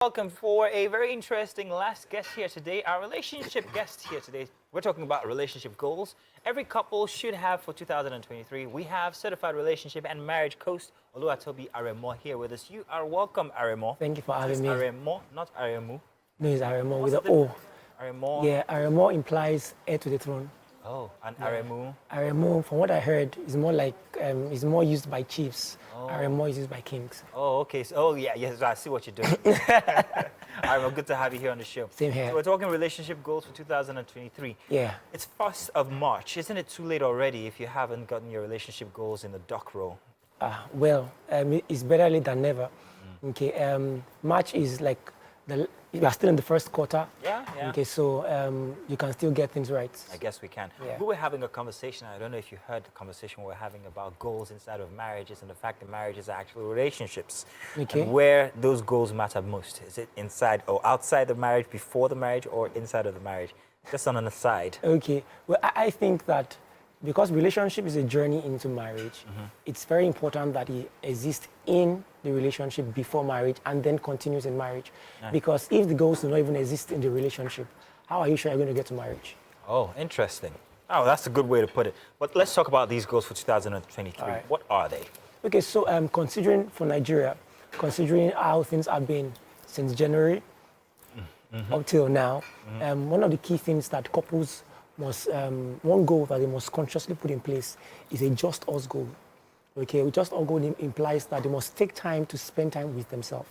Welcome for a very interesting last guest here today, our relationship guest here today. We're talking about relationship goals. Every couple should have for 2023. We have certified relationship and marriage coach Oluwatobi Aremo here with us. You are welcome, Aremo. Thank you for having me. Aremo, not Aremu. No, it's Aremo with What's an O. Aremo. Yeah, Aremo implies heir to the throne. Oh, and Aremu. Aremo, from what I heard, is more like is more used by chiefs. Oh. Aremo is used by kings. Oh, okay. So, yes, I see what you're doing. Aremo, good to have you here on the show. Same here. So we're talking relationship goals for 2023. Yeah. It's 1st of March. Isn't it too late already if you haven't gotten your relationship goals in the dock row? Well, it's better late than never. Okay. March is like we are still in the first quarter. Yeah. Okay, so you can still get things right. I guess we can. Yeah. We were having a conversation. I don't know if you heard the conversation we were having about goals inside of marriages and the fact that marriages are actually relationships. Okay. And where those goals matter most. Is it inside or outside the marriage, before the marriage, or inside of the marriage? Just on an aside. Okay. Well, I think that because relationship is a journey into marriage, it's very important that it exists in the relationship before marriage and then continues in marriage. Yeah. Because if the goals do not even exist in the relationship, how are you sure you're going to get to marriage? Oh, interesting. Oh, that's a good way to put it. But let's talk about these goals for 2023. All right. What are they? Okay, so considering for Nigeria, considering how things have been since January up till now, one of the key things that couples must, one goal that they must consciously put in place is a just us goal. Okay, a just us goal implies that they must take time to spend time with themselves.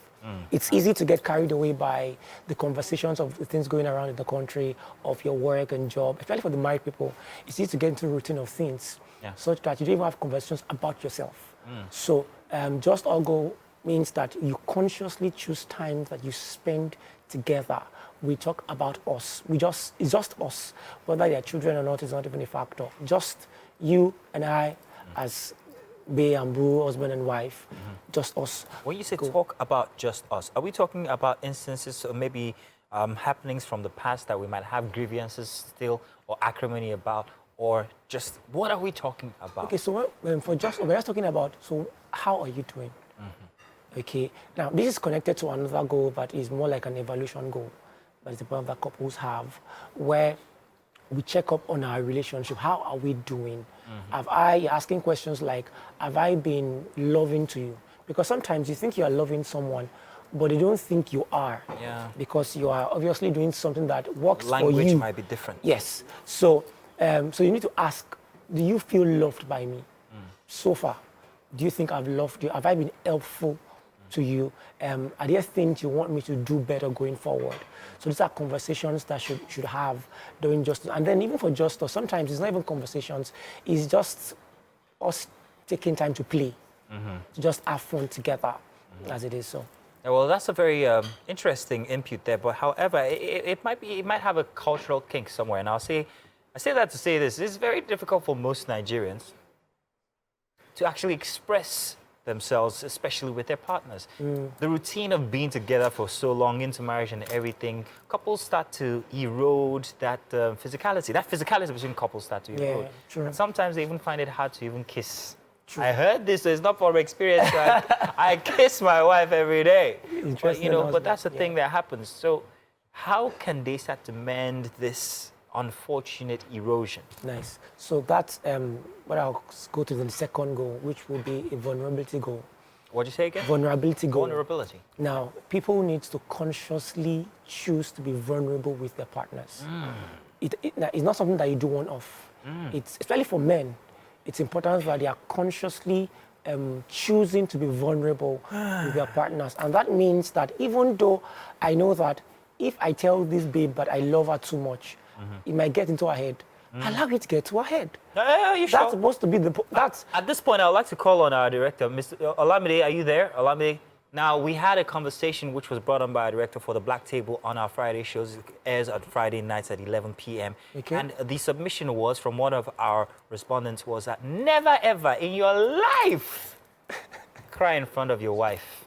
It's easy to get carried away by the conversations of the things going around in the country, of your work and job, especially for the married people. It's easy to get into the routine of things, such that you don't even have conversations about yourself. So just us goal means that you consciously choose time that you spend together. We talk about us. It's just us. Whether they're children or not is not even a factor. Just you and I as Bay and Boo, husband and wife, just us. When you say talk about just us, are we talking about instances or maybe happenings from the past that we might have grievances still or acrimony about, or just what are we talking about? Okay, so for just, we're just talking about, so how are you doing? Okay, now this is connected to another goal that is more like an evaluation goal. That is the point that couples have, where we check up on our relationship. How are we doing? You're asking questions like, have I been loving to you? Because sometimes you think you are loving someone, but they don't think you are. Yeah. Because you are obviously doing something that works for you. Language might be different. Yes. So, so you need to ask, do you feel loved by me? So far, do you think I've loved you? Have I been helpful to you? Are there things you want me to do better going forward? So these are conversations that should have during justice. And then even for justice, sometimes it's not even conversations, it's just us taking time to play, to just have fun together, as it is so. Yeah, well, that's a very interesting input there. But however, it might have a cultural kink somewhere. And I say that to say this: it's very difficult for most Nigerians to actually express themselves, especially with their partners. The routine of being together for so long into marriage and everything, couples start to erode that physicality. That physicality between couples start to erode. Yeah, true. And sometimes they even find it hard to even kiss. True. I heard this, so it's not from experience. I kiss my wife every day. But that's the thing that happens. So how can they start to mend this unfortunate erosion? Nice. So that's what I'll go to the second goal, which will be a vulnerability goal. What'd you say again? Vulnerability goal. Vulnerability. Now, people need to consciously choose to be vulnerable with their partners. It's not something that you do one-off. It's especially for men. It's important that they are consciously choosing to be vulnerable with their partners, and that means that even though I know that if I tell this babe that I love her too much, it might get into her head. Allow it to get to her head. You sure? That's supposed to be that's. At this point, I would like to call on our director, Mr. Olamide. Are you there, Olamide? Now, we had a conversation which was brought on by our director for the Black Table on our Friday shows. It airs on Friday nights at 11 p.m. Okay. And the submission was from one of our respondents was that never ever in your life cry in front of your wife.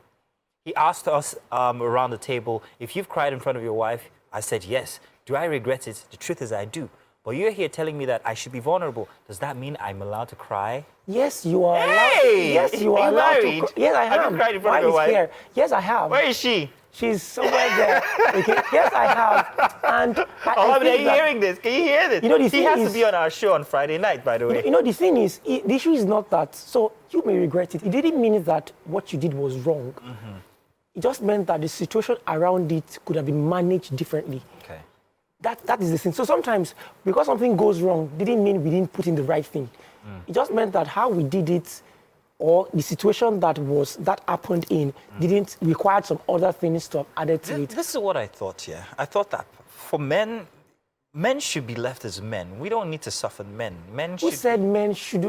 He asked us around the table, if you've cried in front of your wife, I said yes. Do I regret it? The truth is I do. But you're here telling me that I should be vulnerable. Does that mean I'm allowed to cry? Yes, you are allowed. Hey! Yes, you are Are you allowed to. married? Yes, I Have have. you cried in front Why of your is wife? here? Yes, I have. Where is she? She's somewhere there. Okay. Yes, I have. And Oh, I are think you that, hearing this? Can you hear this? You know, the he thing has is- to be on our show on Friday night, by the way. you know, the thing is, the issue is not that. So you may regret it. It didn't mean that what you did was wrong. It just meant that the situation around it could have been managed differently. Okay. That is the thing. So sometimes, because something goes wrong, didn't mean we didn't put in the right thing. It just meant that how we did it, or the situation that happened in, didn't require some other things to have added to it. This is what I thought, yeah. I thought that for men should be left as men. We don't need to soften men. Men Who should... said men should?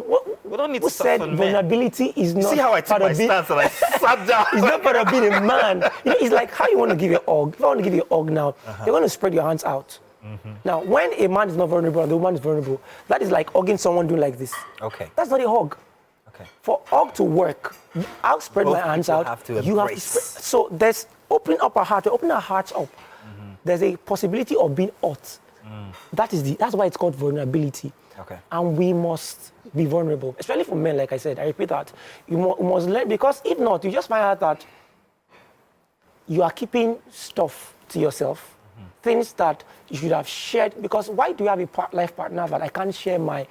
We don't need Who to said soften men. vulnerability is not See how I took part my of being? stance and I sat down? It's not part of being a man. You know, it's like how you want to give a hug. If I want to give you a hug now, you're going to spread your hands out. Now, when a man is not vulnerable and the woman is vulnerable, that is like hugging someone doing like this. Okay. That's not a hug. Okay. For hug to work, I'll spread Both my hands people out. have to You have to embrace. spread. So there's opening up our heart, opening our hearts up. There's a possibility of being hurt. That's why it's called vulnerability. Okay. And we must be vulnerable, especially for men. Like I said, I repeat that you must learn, because if not, you just find out that you are keeping stuff to yourself, things that you should have shared. Because why do you have a life partner that I can't share my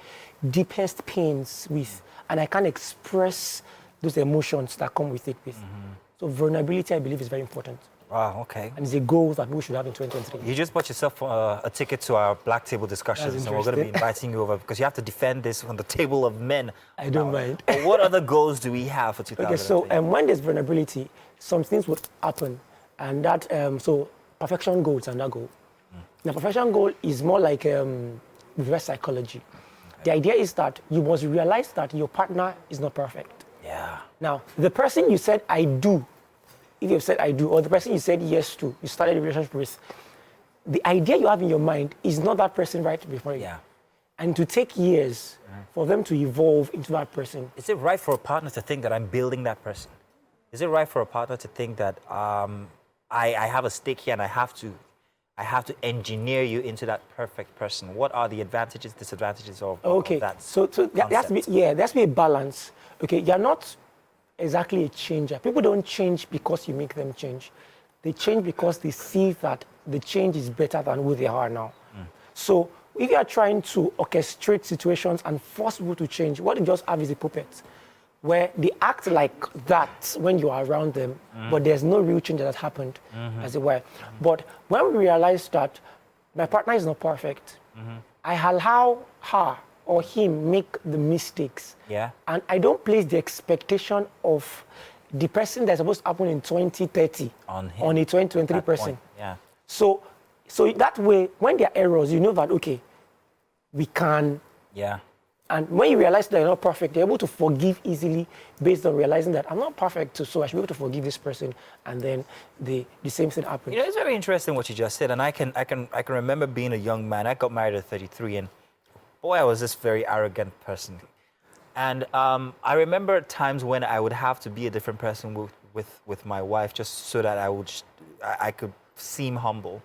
deepest pains with, and I can't express those emotions that come with it with? So vulnerability, I believe, is very important, Wow, okay. and it's a goal that we should have in 2023. You just bought yourself a ticket to our Black Table discussions, That's and we're going to be interesting. inviting you over because you have to defend this on the table of men. I don't mind. But what other goals do we have for 2020? Okay, so when there's vulnerability, some things would happen, and that so perfection goals and that goal. Now, perfection goal is more like reverse psychology. The idea is that you must realize that your partner is not perfect. Yeah. Now, the person you said I do, if you've said I do, or the person you said yes to, you started a relationship with, the idea you have in your mind is not that person right before you. Yeah. And to take years for them to evolve into that person. Is it right for a partner to think that I'm building that person? Is it right for a partner to think that I have a stake here and I have to engineer you into that perfect person? What are the advantages, disadvantages of that? So there has to be, there has to be a balance. Okay, you're not exactly a changer. People don't change because you make them change. They change because they see that the change is better than who they are now. So if you are trying to orchestrate situations and force people to change, what you just have is a puppet, where they act like that when you are around them, but there's no real change that has happened, as it were. But when we realize that my partner is not perfect, I allow her or him make the mistakes. Yeah. And I don't place the expectation of the person that's supposed to happen in 2030 On him, on a 2023 that person. point, yeah. So that way, when there are errors, you know that, okay, we can. Yeah. And when you realize that you're not perfect, you're able to forgive easily based on realizing that I'm not perfect, so I should be able to forgive this person, and then the same thing happens. You know, it's very interesting what you just said, and I can remember being a young man. I got married at 33, and boy, I was this very arrogant person. And I remember times when I would have to be a different person with my wife, just so that I could seem humble.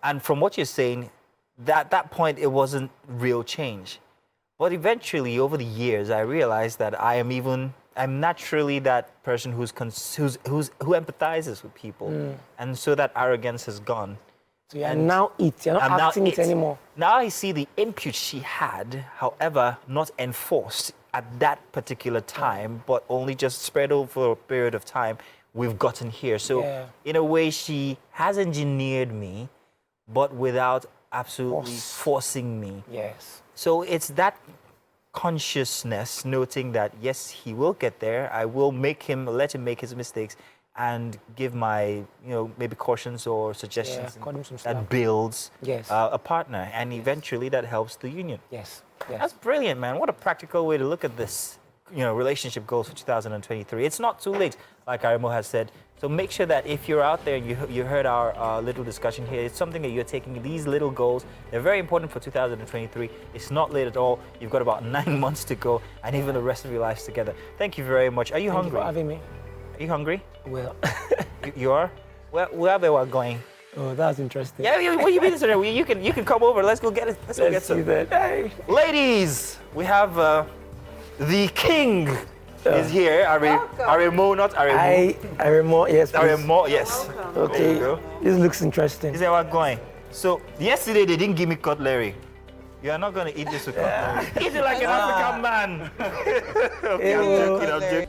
And from what you're saying, that point it wasn't real change. But eventually, over the years, I realized that I'm naturally that person who empathizes with people, and so that arrogance has gone. So you're now you're not acting it anymore. Now I see the impute she had, however, not enforced at that particular time, but only just spread over a period of time. We've gotten here. So in a way, she has engineered me, but without absolutely forcing me. Yes. So it's that consciousness, noting that yes, he will get there. I will let him make his mistakes, and give my, maybe cautions or suggestions that builds a partner, and eventually that helps the union. Yes. That's brilliant, man. What a practical way to look at this, relationship goals for 2023. It's not too late, like Arimo has said. So make sure that if you're out there and you heard our little discussion here, it's something that you're taking these little goals. They're very important for 2023. It's not late at all. You've got about 9 months to go, and even the rest of your lives together. Thank you very much. Are you hungry? Thank you for having me. Are you hungry? Well, You are? Where are we going? Oh, that's interesting. Yeah, what do you mean? You can come over. Let's go get it. Let's go get Let's see some. that. Hey. Ladies, we have the king is here. Aremo, not Aremo. Aremo, yes, please. Aremo, yes. Okay, There you go. this looks interesting. Is that what going? So yesterday they didn't give me cutlery. You are not gonna eat this with cutlery. Eat it like an African man. Okay, I'm joking.